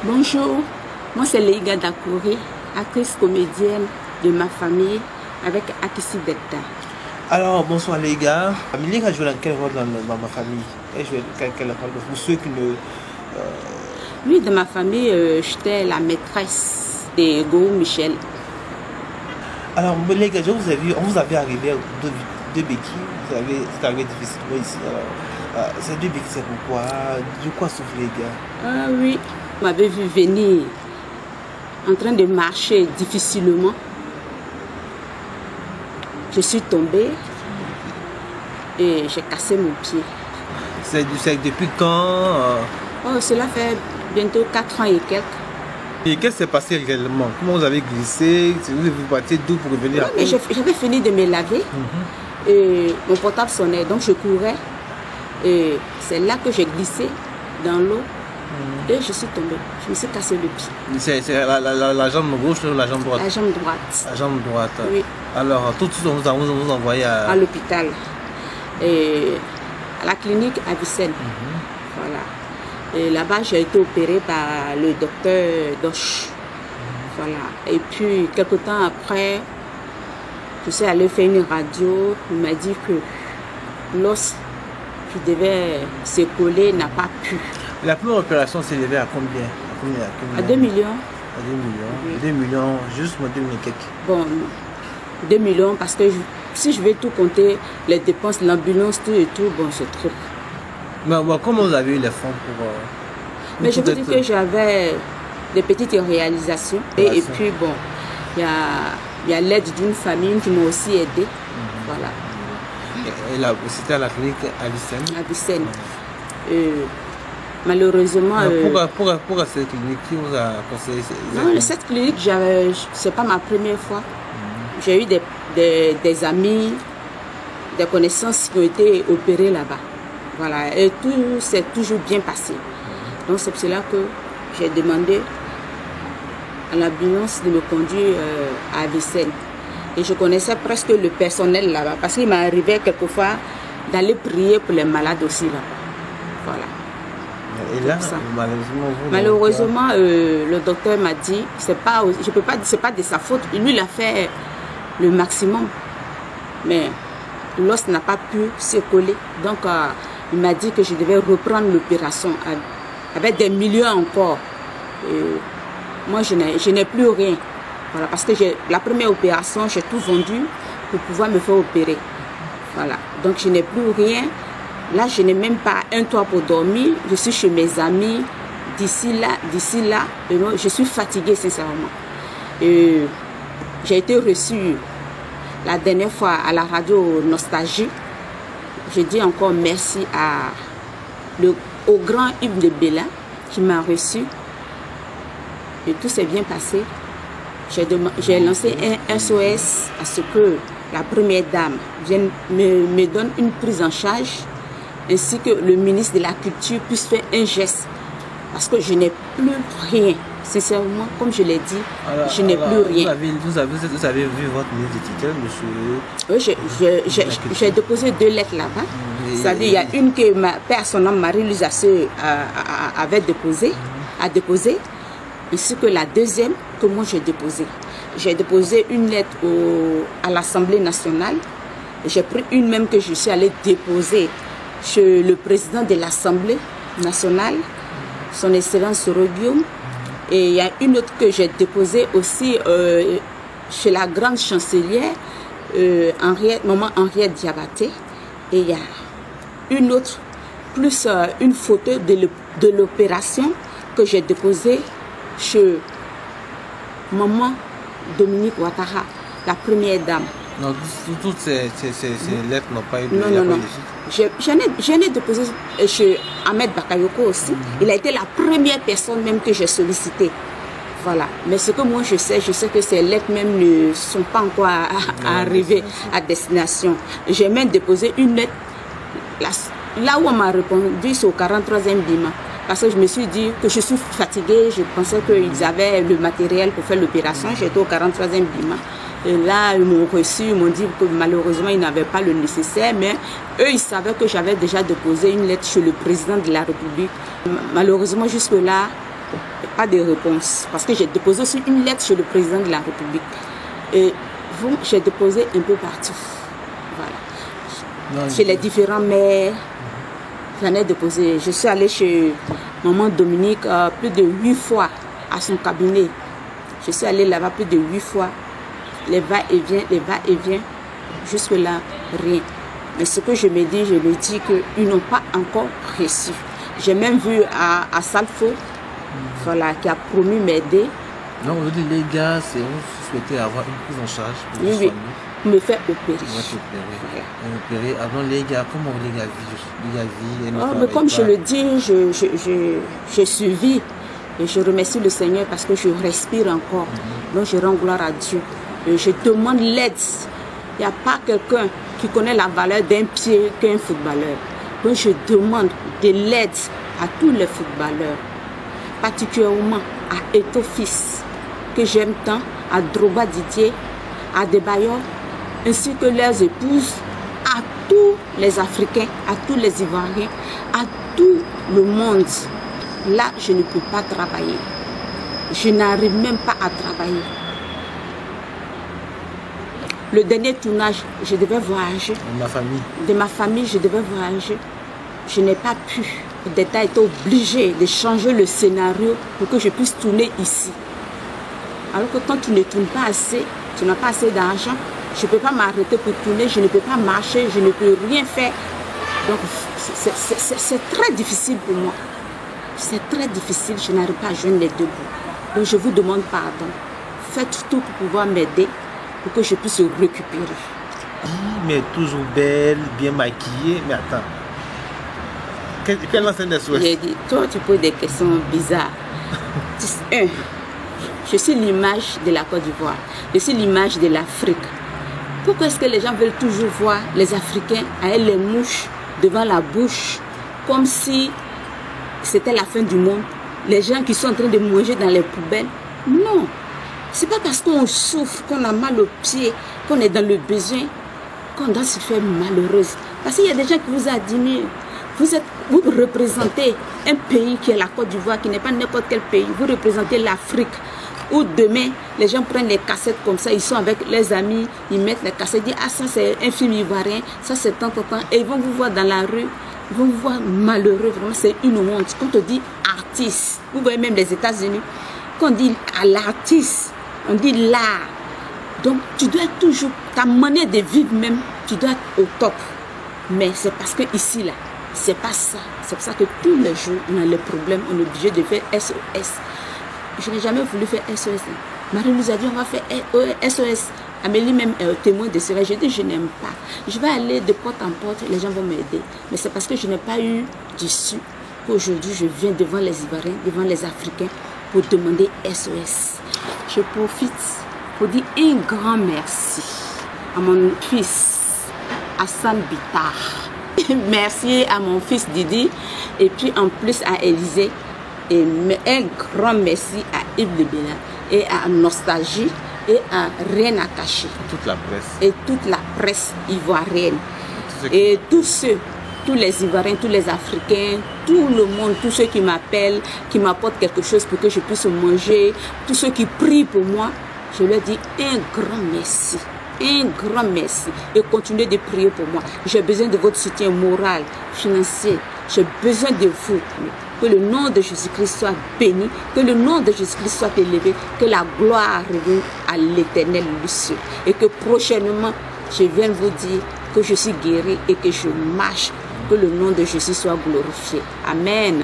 Bonjour, moi c'est Leiga Dakouri, actrice comédienne de ma famille avec Akissi Delta. Alors, bonsoir Leiga. Leiga joue dans quel rôle dans ma famille? Elle joue quel rôle pour ceux qui ne... Oui, dans ma famille, j'étais la maîtresse de Go Michel. Alors, Leiga, on vous avait arrivé deux béquilles, c'est arrivé difficilement ici. Alors, ces deux béquilles, c'est pourquoi? De quoi souffre Leiga? Ah oui, vous m'avez vu venir en train de marcher difficilement. Je suis tombée et j'ai cassé mon pied. C'est depuis quand? Oh, cela fait bientôt 4 ans et quelques. Et qu'est-ce qui s'est passé réellement? Comment vous avez glissé? Vous partiez d'où pour revenir à oui, j'avais fini de me laver et mon portable sonnait, donc je courais. Et c'est là que j'ai glissé dans l'eau et je suis tombée. Je me suis cassé le pied. C'est la jambe gauche ou la jambe droite? La jambe droite. La jambe droite. Oui. Alors, tout de suite, on vous envoyé à l'hôpital. Et à la clinique à Vicenne. Voilà. Et là-bas, j'ai été opérée par le docteur Doche. Voilà. Et puis, quelque temps après, je suis allée faire une radio. Il m'a dit que l'os qui devait se coller n'a pas pu. La première opération s'est élevée à combien? À 2 millions. À 2 millions. Oui. 2 millions, juste moi 2 millions quelques. Bon, 2 millions parce que si je vais tout compter, les dépenses, l'ambulance, tout et tout, bon, c'est trop. Mais comment vous avez eu les fonds pour... Mais je vous dis que j'avais des petites réalisations. Et puis, bon, il y a l'aide d'une famille qui m'a aussi aidé. Voilà. Et là, c'était à la clinique à Vicenne? À Vicenne. Malheureusement... Pourquoi cette clinique? Qui vous a conseillé? Non, cette clinique, c'est pas ma première fois. J'ai eu des amis, des connaissances qui ont été opérées là-bas. Voilà. Et tout s'est toujours bien passé. Donc c'est pour cela que j'ai demandé à l'ambulance de me conduire à Vicenne. Et je connaissais presque le personnel là-bas. Parce qu'il m'arrivait quelquefois d'aller prier pour les malades aussi là-bas. Voilà. Et là, malheureusement, le docteur m'a dit, c'est pas de sa faute. Lui, il a fait le maximum. Mais l'os n'a pas pu se coller. Donc, il m'a dit que je devais reprendre l'opération avec des millions encore. Moi, je n'ai plus rien. Voilà, parce que la première opération, j'ai tout vendu pour pouvoir me faire opérer. Voilà. Donc, je n'ai plus rien. Là, je n'ai même pas un toit pour dormir. Je suis chez mes amis, d'ici là. Je suis fatiguée, sincèrement. J'ai été reçue la dernière fois à la radio Nostalgie. Je dis encore merci au grand Yves de Bella qui m'a reçu. Et tout s'est bien passé. J'ai lancé un SOS à ce que la première dame me donne une prise en charge, ainsi que le ministre de la Culture puisse faire un geste. Parce que je n'ai plus rien. Sincèrement, comme je l'ai dit, je n'ai plus rien. Vous avez vu votre ministre de tutelle, monsieur? Oui, j'ai déposé 2 lettres là-bas. C'est-à-dire, il y a une que ma père, son nom, Marie-Louise avait déposée, ainsi que la deuxième que moi j'ai déposée. J'ai déposé une lettre à l'Assemblée nationale. J'ai pris une même que je suis allée déposer chez le président de l'Assemblée nationale, son Excellence Soroguium. Et il y a une autre que j'ai déposée aussi chez la grande chancelière, maman Henriette Diabaté. Et il y a une autre, plus une photo de l'opération que j'ai déposée chez maman Dominique Ouattara, la première dame. Non, toutes ces lettres n'ont pas eu de... Non. J'en ai déposé chez Ahmed Bakayoko aussi. Il a été la première personne même que j'ai sollicitée. Voilà. Mais ce que moi je sais que ces lettres même ne sont pas encore arrivées à destination. J'ai même déposé une lettre. Là où on m'a répondu, c'est au 43e Bima. Parce que je me suis dit que je suis fatiguée. Je pensais qu'ils avaient le matériel pour faire l'opération. J'étais au 43e Bima. Et là, ils m'ont reçu, ils m'ont dit que malheureusement, ils n'avaient pas le nécessaire, mais eux, ils savaient que j'avais déjà déposé une lettre chez le président de la République. Malheureusement, jusque-là, pas de réponse. Parce que j'ai déposé aussi une lettre chez le président de la République. Et j'ai déposé un peu partout. Voilà. Chez les différents maires, j'en ai déposé. Je suis allée chez maman Dominique plus de 8 fois à son cabinet. Je suis allée là-bas plus de 8 fois. Les va-et-vient, jusque-là, rien. Mais ce que je me dis qu'ils n'ont pas encore reçu. J'ai même vu à Salfo, voilà, qui a promis m'aider. Non, on dit les gars, c'est vous souhaitez avoir une prise en charge pour vous soigner. Me faire opérer. Opérer. Avant les gars, comment les gars vivent? Mais comme je le dis, je survis et je remercie le Seigneur parce que je respire encore. Donc je rends gloire à Dieu. Et je demande l'aide. Il n'y a pas quelqu'un qui connaît la valeur d'un pied qu'un footballeur. Donc je demande de l'aide à tous les footballeurs, particulièrement à Eto'o Fils, que j'aime tant, à Drogba Didier, à Adebayor, ainsi que leurs épouses, à tous les Africains, à tous les Ivoiriens, à tout le monde. Là, je ne peux pas travailler. Je n'arrive même pas à travailler. Le dernier tournage, je devais voyager. De ma famille, je devais voyager. Je n'ai pas pu. L'État était obligé de changer le scénario pour que je puisse tourner ici. Alors que quand tu ne tournes pas assez, tu n'as pas assez d'argent, je ne peux pas m'arrêter pour tourner, je ne peux pas marcher, je ne peux rien faire. Donc c'est très difficile pour moi. C'est très difficile, je n'arrive pas à joindre les deux bouts. Donc je vous demande pardon. Faites tout pour pouvoir m'aider, pour que je puisse récupérer. Mais toujours belle, bien maquillée, mais attends. Quelle enseigne des souhaits? J'ai dit, toi tu poses des questions bizarres. Je suis l'image de la Côte d'Ivoire. Je suis l'image de l'Afrique. Pourquoi est-ce que les gens veulent toujours voir les Africains avec les mouches devant la bouche, comme si c'était la fin du monde? Les gens qui sont en train de manger dans les poubelles? Non. C'est pas parce qu'on souffre, qu'on a mal aux pieds, qu'on est dans le besoin, qu'on doit se faire malheureuse. Parce qu'il y a des gens qui vous admirent. Vous représentez un pays qui est la Côte d'Ivoire, qui n'est pas n'importe quel pays. Vous représentez l'Afrique. Où demain, les gens prennent les cassettes comme ça, ils sont avec leurs amis, ils mettent les cassettes, ils disent, ah ça c'est un film ivoirien, ça c'est tant, et ils vont vous voir dans la rue, ils vont vous voir malheureux, vraiment c'est une honte. Quand on dit artiste, vous voyez même les États-Unis, quand on dit à l'artiste, on dit l'art. Donc tu dois être toujours, ta manière de vivre même, tu dois être au top. Mais c'est parce que ici là, c'est pas ça. C'est pour ça que tous les jours, on a les problèmes, on est obligé de faire SOS. Je n'ai jamais voulu faire SOS. Marie nous a dit on va faire SOS. Amélie même est témoin de cela. Je dis je n'aime pas. Je vais aller de porte en porte, les gens vont m'aider. Mais c'est parce que je n'ai pas eu d'issue qu'aujourd'hui je viens devant les Ivoiriens, devant les Africains pour demander SOS. Je profite pour dire un grand merci à mon fils Hassan Bitar. Merci à mon fils Didi et puis en plus à Élisée. Et un grand merci à Yves de Bénin et à Nostalgie et à Rien à cacher. Toute la presse. Et toute la presse ivoirienne. Et tous les Ivoiriens, tous les Africains, tout le monde, tous ceux qui m'appellent, qui m'apportent quelque chose pour que je puisse manger, tous ceux qui prient pour moi, je leur dis un grand merci. Un grand merci. Et continuez de prier pour moi. J'ai besoin de votre soutien moral, financier. J'ai besoin de vous. Que le nom de Jésus-Christ soit béni, que le nom de Jésus-Christ soit élevé, que la gloire revienne à l'Éternel du ciel. Et que prochainement, je viens vous dire que je suis guéri et que je marche, que le nom de Jésus soit glorifié. Amen.